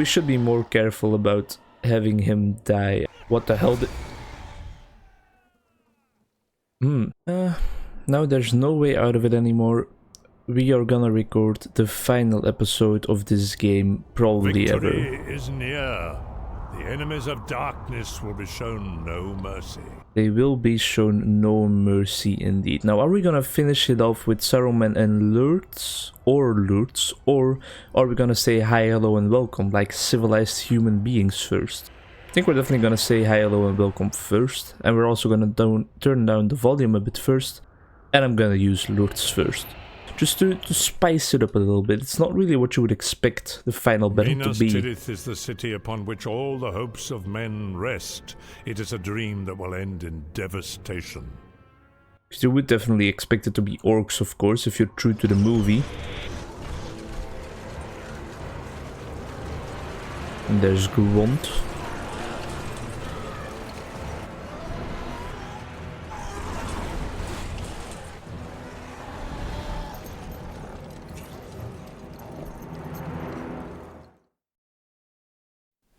We should be more careful about having him die. What the hell did... Now there's no way out of it anymore. We are gonna record the final episode of this game, probably Victory ever. is near. The enemies of darkness will be shown no mercy. They will be shown no mercy indeed. Now, are we gonna finish it off with Saruman and Lurtz? Or are we gonna say hi, hello and welcome, like civilized human beings first? I think we're definitely gonna say hi, hello and welcome first. And we're also gonna turn down the volume a bit first. And I'm gonna use Lurtz first. Just to spice it up a little bit. It's not really what you would expect the final battle to be. Minas Tirith is the city upon which all the hopes of men rest. It is a dream that will end in devastation. Because you would definitely expect it to be orcs, of course, if you're true to the movie. And there's Grunt.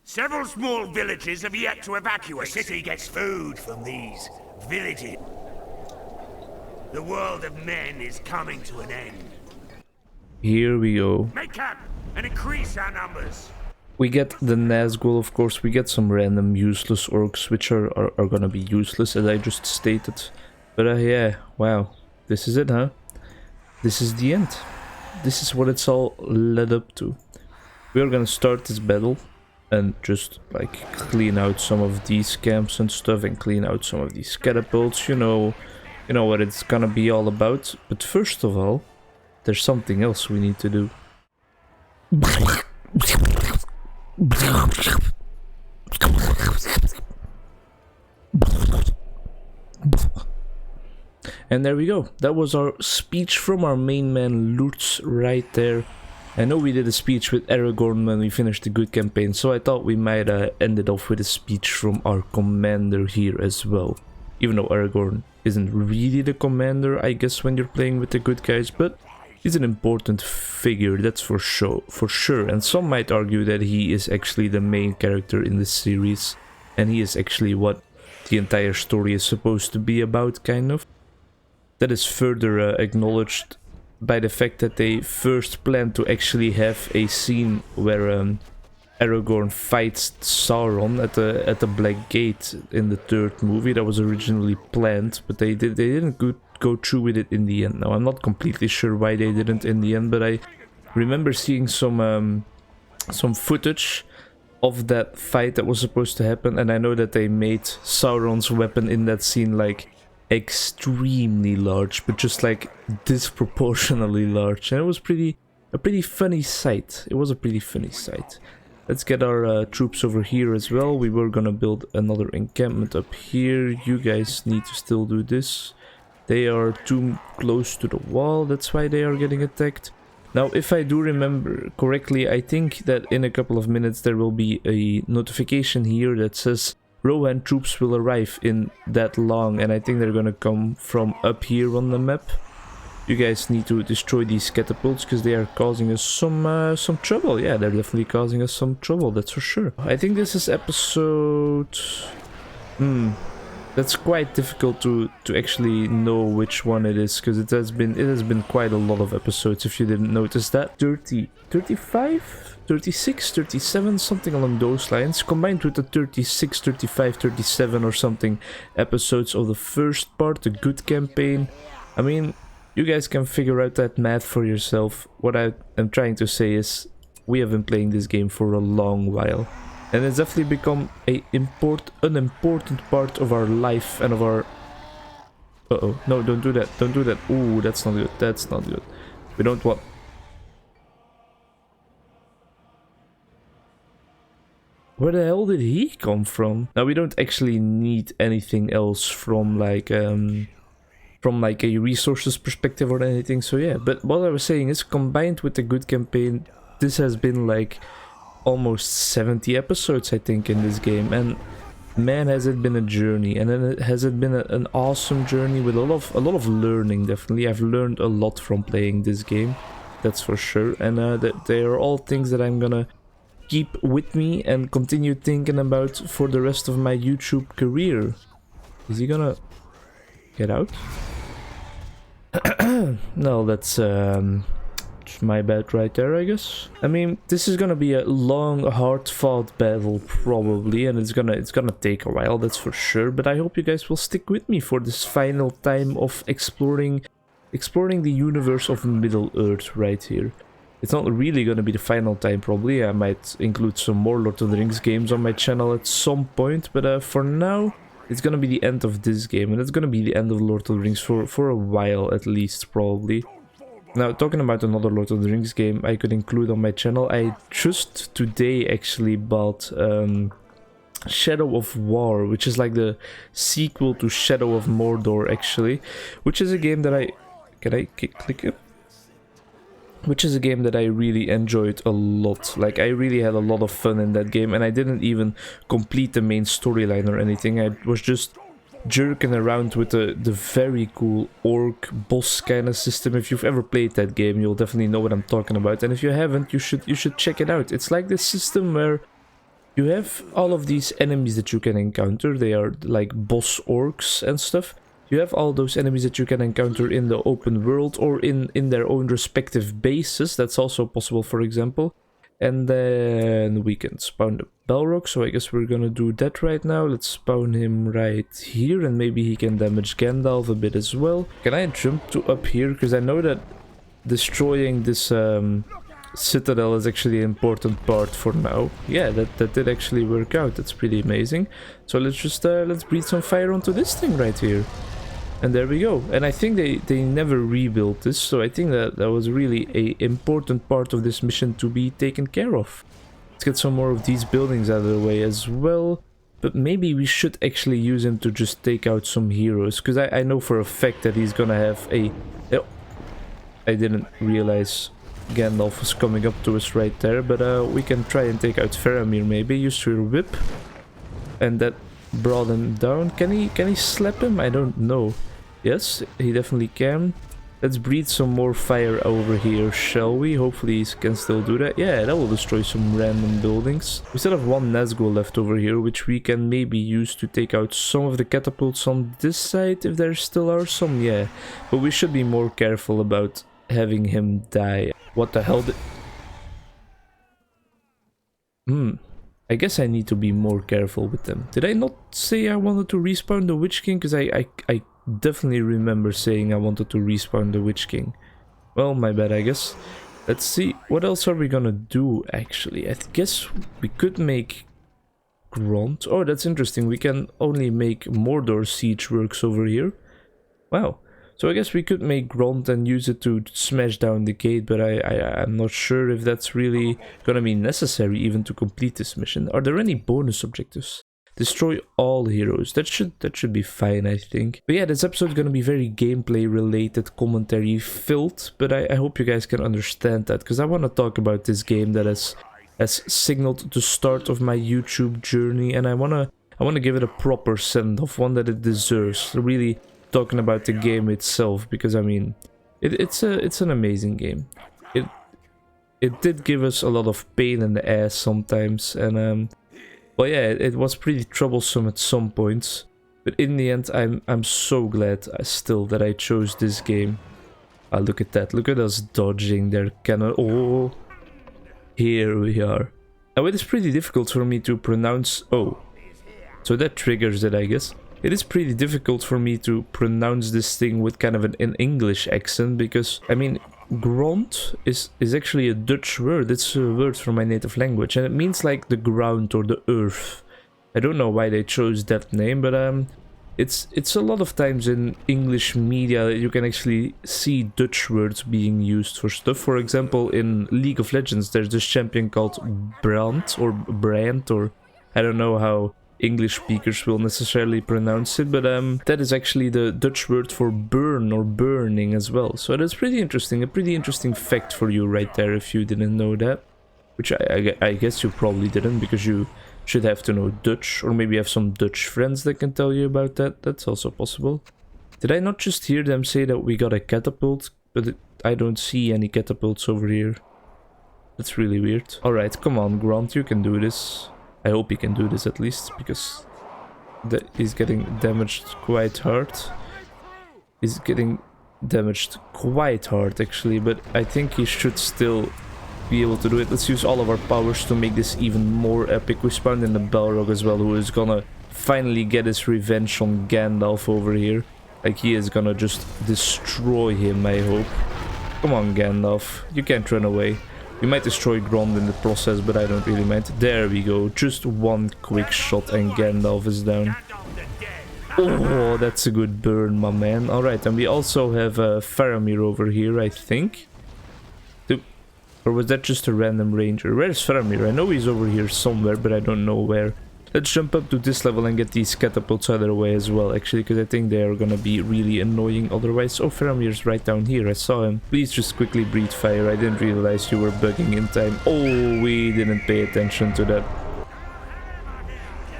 Several small villages have yet to evacuate. The city gets food from these villages. The world of men is coming to an end. Here we go. Make camp and increase our numbers. We get the Nazgûl, of course. We get some random useless orcs, which are gonna be useless, as I just stated. But yeah, wow. This is it, huh? This is the end. This is what it's all led up to. We are gonna start this battle. And just like clean out some of these camps and stuff, and clean out some of these catapults, you know what it's gonna be all about. But first of all, there's something else we need to do. And there we go. That was our speech from our main man Lurtz right there. I know we did a speech with Aragorn when we finished the good campaign, so I thought we might end it off with a speech from our commander here as well. Even though Aragorn isn't really the commander, I guess, when you're playing with the good guys, but he's an important figure, that's for sure. And some might argue that he is actually the main character in this series, and he is actually what the entire story is supposed to be about, kind of. That is further acknowledged by the fact that they first planned to actually have a scene where Aragorn fights Sauron at the Black Gate in the third movie. That was originally planned, but they didn't go through with it in the end. Now, I'm not completely sure why they didn't in the end, but I remember seeing some footage of that fight that was supposed to happen, and I know that they made Sauron's weapon in that scene like extremely large, but just like disproportionately large, and it was a pretty funny sight. It was a pretty funny sight. Let's get our troops over here as well. We were gonna build another encampment up here. You guys need to still do this. They are too close to the wall, that's why they are getting attacked. Now, if I do remember correctly, I think that in a couple of minutes there will be a notification here that says Rohan troops will arrive in that long, and I think they're gonna come from up here on the map. You guys need to destroy these catapults because they are causing us some trouble. Yeah, they're definitely causing us some trouble, that's for sure. I think this is episode... That's quite difficult to actually know which one it is, because it has been quite a lot of episodes, if you didn't notice that. 30, 35, 36, 37, something along those lines, combined with the 36, 35, 37 or something episodes of the first part, the good campaign. I mean, you guys can figure out that math for yourself. What I am trying to say is, we have been playing this game for a long while. And it's definitely become an important part of our life and of our... Uh-oh. No, don't do that. Don't do that. Ooh, that's not good. That's not good. We don't want... Where the hell did he come from? Now, we don't actually need anything else from like a resources perspective or anything. So yeah, but what I was saying is, combined with the good campaign, this has been like almost 70 episodes, I think, in this game, and man, has it been a journey, and then has it been an awesome journey with a lot of learning. Definitely, I've learned a lot from playing this game, that's for sure, and they are all things that I'm gonna keep with me and continue thinking about for the rest of my YouTube career. Is he gonna get out? No, that's my bad right there, I guess. I mean, this is gonna be a long, hard-fought battle probably, and it's gonna take a while, that's for sure. But I hope you guys will stick with me for this final time of exploring the universe of Middle-earth right here. It's not really gonna be the final time probably. I might include some more Lord of the Rings games on my channel at some point, but for now, it's gonna be the end of this game, and it's gonna be the end of Lord of the Rings for a while at least probably. Now, talking about another Lord of the Rings game I could include on my channel, I just today actually bought Shadow of War, which is like the sequel to Shadow of Mordor actually, which is a game that I... Can I click it? Which is a game that I really enjoyed a lot. Like, I really had a lot of fun in that game, and I didn't even complete the main storyline or anything. I was just jerking around with the very cool orc boss kind of system. If you've ever played that game, you'll definitely know what I'm talking about, and if you haven't, you should check it out. It's like this system where you have all of these enemies that you can encounter. They are like boss orcs and stuff. You have all those enemies that you can encounter in the open world or in their own respective bases. That's also possible, for example. And then we can spawn the Balrog, so I guess we're gonna do that right now. Let's spawn him right here, and maybe he can damage Gandalf a bit as well. Can I jump to up here? Because I know that destroying this citadel is actually an important part for now. Yeah, that did actually work out. That's pretty amazing. So let's just let's breathe some fire onto this thing right here. And there we go. And I think they never rebuilt this, so I think that was really a important part of this mission to be taken care of. Let's get some more of these buildings out of the way as well. But maybe we should actually use him to just take out some heroes, because I know for a fact that he's gonna have a... Oh, I didn't realize Gandalf was coming up to us right there, but we can try and take out Faramir maybe. Use your whip. And that brought him down. Can he slap him? I don't know. Yes, he definitely can. Let's breathe some more fire over here, shall we? Hopefully he can still do that. Yeah, that will destroy some random buildings. We still have one Nazgûl left over here, which we can maybe use to take out some of the catapults on this side, if there still are some, yeah. But we should be more careful about having him die. What the hell I guess I need to be more careful with them. Did I not say I wanted to respawn the Witch King? Because I definitely remember saying I wanted to respawn the Witch King. Well, my bad, I guess. Let's see. What else are we gonna do, actually? I guess we could make Grond. Oh, that's interesting. We can only make Mordor siege works over here. Wow. So I guess we could make Grond and use it to smash down the gate, but I'm not sure if that's really gonna be necessary even to complete this mission. Are there any bonus objectives? Destroy all heroes. That should be fine, I think. But yeah, this episode is gonna be very gameplay related, commentary filled, but I hope you guys can understand that, because I want to talk about this game that has signaled the start of my YouTube journey, and I wanna give it a proper send-off, one that it deserves. Really talking about the game itself, because I mean, it's an amazing game. It did give us a lot of pain in the ass sometimes, and well, yeah, it was pretty troublesome at some points, but in the end, I'm so glad still that I chose this game. Look at that! Look at us dodging their cannon. Oh, here we are. Now it is pretty difficult for me to pronounce. Oh, so that triggers it, I guess. It is pretty difficult for me to pronounce this thing with kind of an English accent, because, I mean, grond is actually a Dutch word. It's a word from my native language, and it means like the ground or the earth. I don't know why they chose that name, but it's a lot of times in English media that you can actually see Dutch words being used for stuff. For example, in League of Legends, there's this champion called Brand, or I don't know how English speakers will necessarily pronounce it, but that is actually the Dutch word for burn or burning as well. So that's pretty interesting, a pretty interesting fact for you right there if you didn't know that. Which I guess you probably didn't, because you should have to know Dutch, or maybe have some Dutch friends that can tell you about that. That's also possible. Did I not just hear them say that we got a catapult? But I don't see any catapults over here. That's really weird. Alright, come on, Grant, you can do this. I hope he can do this at least, because he's getting damaged quite hard. He's getting damaged quite hard, actually, but I think he should still be able to do it. Let's use all of our powers to make this even more epic. We spawned in the Balrog as well, who is gonna finally get his revenge on Gandalf over here. Like, he is gonna just destroy him, I hope. Come on, Gandalf. You can't run away. We might destroy Grond in the process, but I don't really mind. There we go. Just one quick shot and Gandalf is down. Oh, that's a good burn, my man. Alright, and we also have Faramir over here, I think. Or was that just a random ranger? Where's Faramir? I know he's over here somewhere, but I don't know where. Let's jump up to this level and get these catapults out of the way as well, actually, because I think they are gonna be really annoying otherwise. Oh, Faramir's right down here. I saw him. Please just quickly breathe fire. I didn't realize you were bugging in time. Oh, we didn't pay attention to that.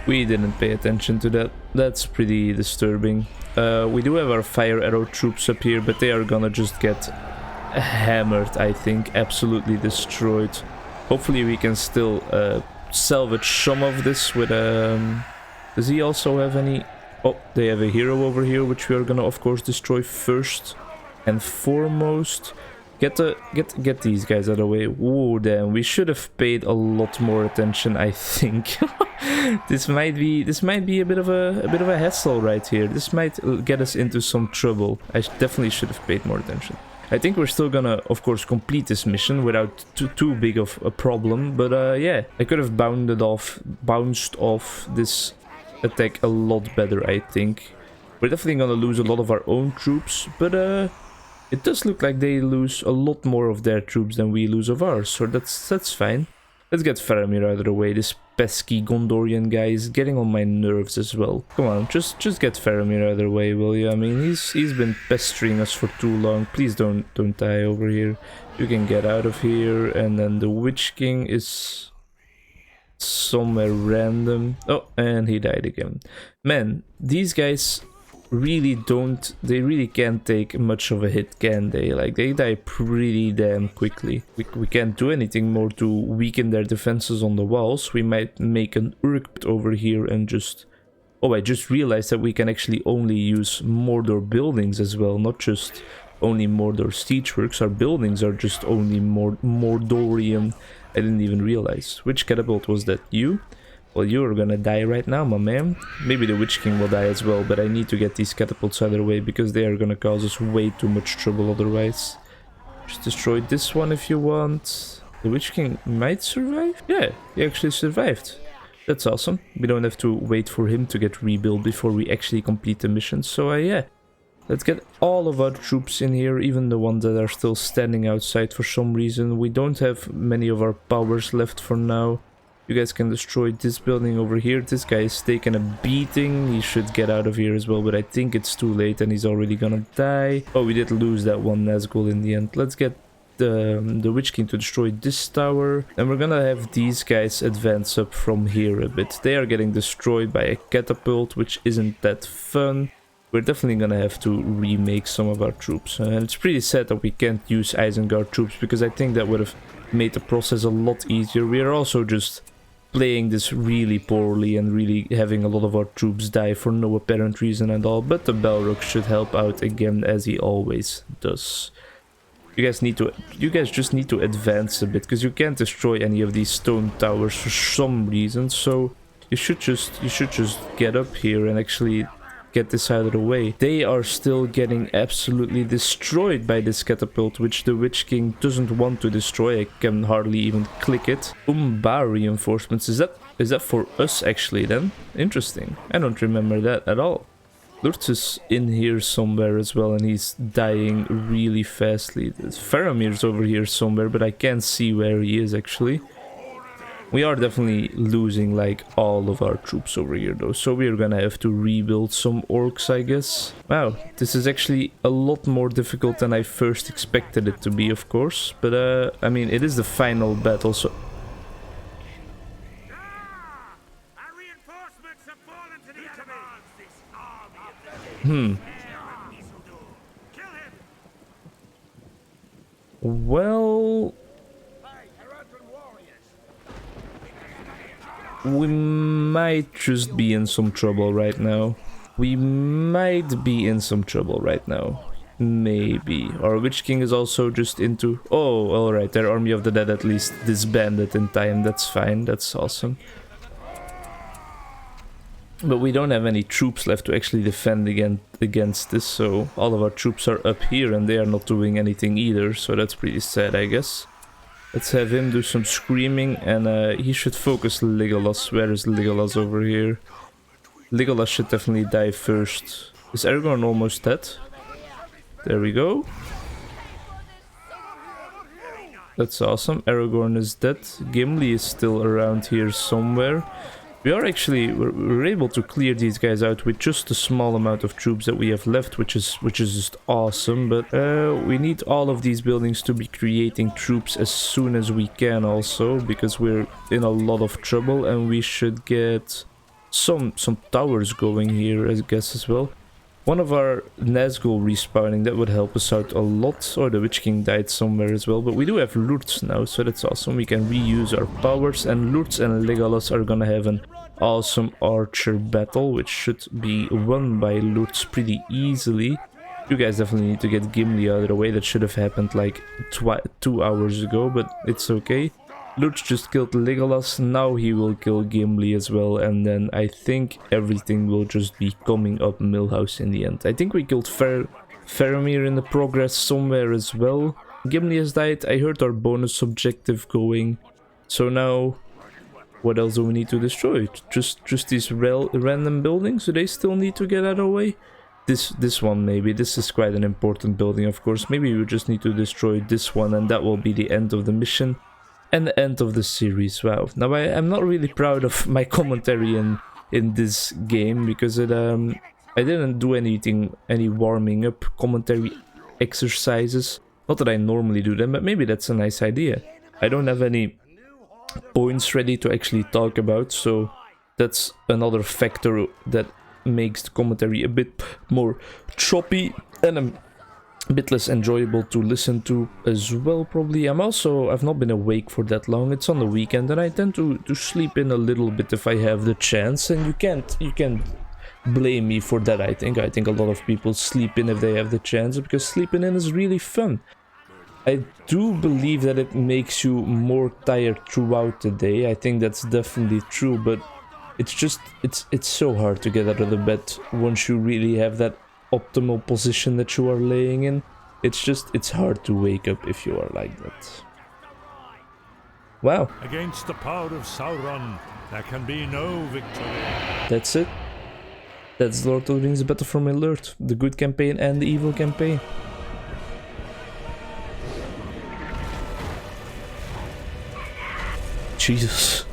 We didn't pay attention to that. That's pretty disturbing. We do have our fire arrow troops up here, but they are gonna just get hammered, I think. Absolutely destroyed. Hopefully we can still salvage some of this with does he also have any? Oh, they have a hero over here, which we are gonna of course destroy first and foremost. Get these guys out of the way. Whoa, damn, we should have paid a lot more attention, I think. This might be a bit of a hassle right here. This might get us into some trouble. I definitely should have paid more attention. I think we're still gonna, of course, complete this mission without too big of a problem. But yeah, I could have bounced off this attack a lot better, I think. We're definitely gonna lose a lot of our own troops, but it does look like they lose a lot more of their troops than we lose of ours, so that's fine. Let's get Faramir out of the way. This pesky Gondorian guy is getting on my nerves as well. Come on, just get Faramir out of the way, will you? I mean, he's been pestering us for too long. Please don't die over here. You can get out of here, and then the Witch King is somewhere random. Oh, and he died again. Man, these guys really can't take much of a hit, can they? Like, they die pretty damn quickly. We can't do anything more to weaken their defenses on the walls. We might make an Urk over here and just... Oh, I just realized that we can actually only use Mordor buildings as well, not just only Mordor Steechworks. Our buildings are just only Mordorian. I didn't even realize. Which catapult was that? You? Well, you're gonna die right now, my man. Maybe the Witch King will die as well, but I need to get these catapults out of the way because they are gonna cause us way too much trouble otherwise. Just destroy this one if you want. The Witch King might survive? Yeah, he actually survived. That's awesome. We don't have to wait for him to get rebuilt before we actually complete the mission. So yeah, let's get all of our troops in here, even the ones that are still standing outside for some reason. We don't have many of our powers left for now. You guys can destroy this building over here. This guy is taking a beating. He should get out of here as well, but I think it's too late and he's already gonna die. Oh, we did lose that one Nazgûl in the end. Let's get the Witch King to destroy this tower. And we're gonna have these guys advance up from here a bit. They are getting destroyed by a catapult, which isn't that fun. We're definitely gonna have to remake some of our troops. And it's pretty sad that we can't use Isengard troops, because I think that would have made the process a lot easier. We are also just playing this really poorly and really having a lot of our troops die for no apparent reason at all, but the Balrog should help out again, as he always does. You guys just need to advance a bit, because you can't destroy any of these stone towers for some reason, so you should just get up here and actually get this out of the way. They are still getting absolutely destroyed by this catapult, which the Witch King doesn't want to destroy. I can hardly even click it. Umbar reinforcements. Is that for us actually then? Interesting. I don't remember that at all. Lurtz is in here somewhere as well, and he's dying really fastly. Faramir's over here somewhere, but I can't see where he is actually. We are definitely losing like all of our troops over here though, so we're gonna have to rebuild some orcs, I guess. Wow, this is actually a lot more difficult than I first expected it to be, of course. But I mean, it is the final battle, so... Well... we might just be in some trouble right now. We might be in some trouble right now. Maybe. Our Witch King is also just into... Oh, alright, their Army of the Dead at least disbanded in time. That's fine, that's awesome. But we don't have any troops left to actually defend against this, so all of our troops are up here and they are not doing anything either, so that's pretty sad, I guess. Let's have him do some screaming, and he should focus Legolas. Where is Legolas over here? Legolas should definitely die first. Is Aragorn almost dead? There we go. That's awesome. Aragorn is dead. Gimli is still around here somewhere. We're able to clear these guys out with just a small amount of troops that we have left, which is just awesome. But we need all of these buildings to be creating troops as soon as we can also, because we're in a lot of trouble, and we should get some towers going here, I guess, as well. One of our Nazgûl respawning, that would help us out a lot. Or the Witch King died somewhere as well. But we do have Lurtz now, so that's awesome. We can reuse our powers. And Lurtz and Legolas are gonna have an awesome archer battle, which should be won by Lurtz pretty easily. You guys definitely need to get Gimli out of the way. That should have happened like 2 hours ago, but it's okay. Lurtz just killed Legolas, now he will kill Gimli as well, and then I think everything will just be coming up Millhouse in the end. I think we killed Faramir in the progress somewhere as well. Gimli has died, I heard our bonus objective going, so now what else do we need to destroy? Just these random buildings? Do they still need to get out of the way? This one maybe, this is quite an important building of course, maybe we just need to destroy this one and that will be the end of the mission. And the end of the series. Wow. Now I'm not really proud of my commentary in this game, because I didn't do any warming up commentary exercises. Not that I normally do them, but maybe that's a nice idea. I don't have any points ready to actually talk about, so that's another factor that makes the commentary a bit more choppy and a bit less enjoyable to listen to as well, probably. I've not been awake for that long. It's on the weekend and I tend to sleep in a little bit if I have the chance, and you can't blame me for that. I think a lot of people sleep in if they have the chance, because sleeping in is really fun. I do believe that it makes you more tired throughout the day. I think that's definitely true, but it's so hard to get out of the bed once you really have that optimal position that you are laying in. It's hard to wake up if you are like that. Wow. Against the power of Sauron, there can be no victory. That's it. That's Lord of the Rings: Battle for Middle-earth, the good campaign and the evil campaign. Jesus.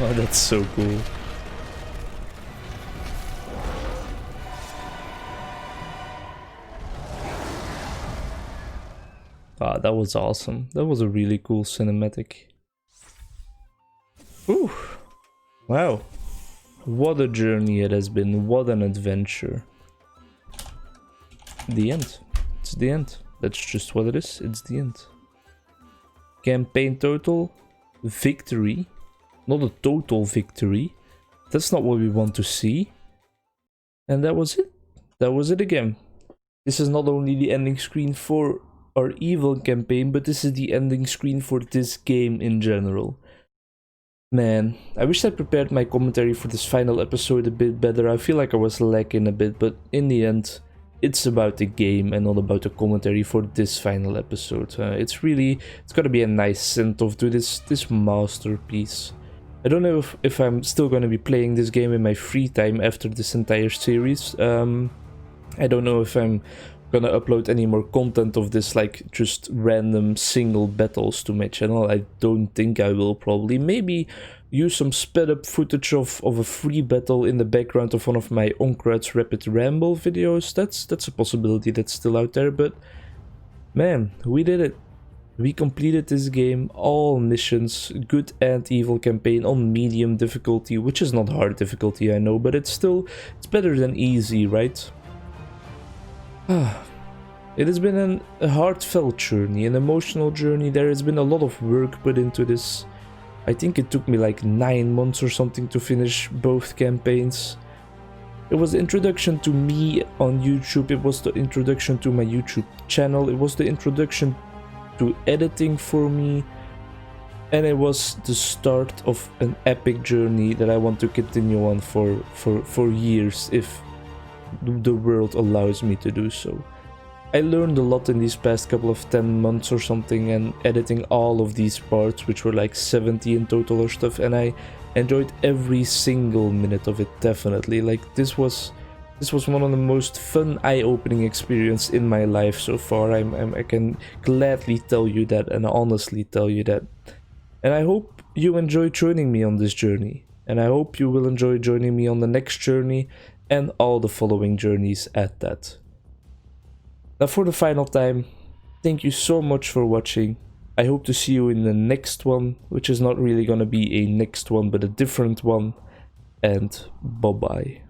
Oh, that's so cool. Ah, that was awesome. That was a really cool cinematic. Whew. Wow. What a journey it has been. What an adventure. The end. It's the end. That's just what it is. It's the end. Campaign total. Victory. Not a total victory. That's not what we want to see. And that was it. That was it again. This is not only the ending screen for our evil campaign, but this is the ending screen for this game in general. Man, I wish I prepared my commentary for this final episode a bit better. I feel like I was lacking a bit, but in the end, it's about the game and not about the commentary for this final episode. It's gotta be a nice send-off to this masterpiece. I don't know if I'm still gonna be playing this game in my free time after this entire series. I don't know if I'm gonna upload any more content of this, like just random single battles to my channel. I don't think I will. Probably maybe use some sped up footage of a free battle in the background of one of my Onkruid's Rapid Ramble videos. That's a possibility that's still out there, but man, we did it. We completed this game, all missions, good and evil campaign on medium difficulty, which is not hard difficulty, I know, but it's better than easy, right? It has been a heartfelt journey, an emotional journey. There has been a lot of work put into this. I think it took me like 9 months or something to finish both campaigns. It was the introduction to me on YouTube, it was the introduction to my YouTube channel, it was the introduction to editing for me, and it was the start of an epic journey that I want to continue on for years if the world allows me to do so. I learned a lot in these past couple of 10 months or something, and editing all of these parts, which were like 70 in total or stuff, and I enjoyed every single minute of it, definitely. Like, this was one of the most fun, eye-opening experience in my life so far. I can gladly tell you that, and honestly tell you that. And I hope you enjoy joining me on this journey, and I hope you will enjoy joining me on the next journey and all the following journeys at that. Now, for the final time, thank you so much for watching. I hope to see you in the next one, which is not really gonna be a next one, but a different one. And bye-bye.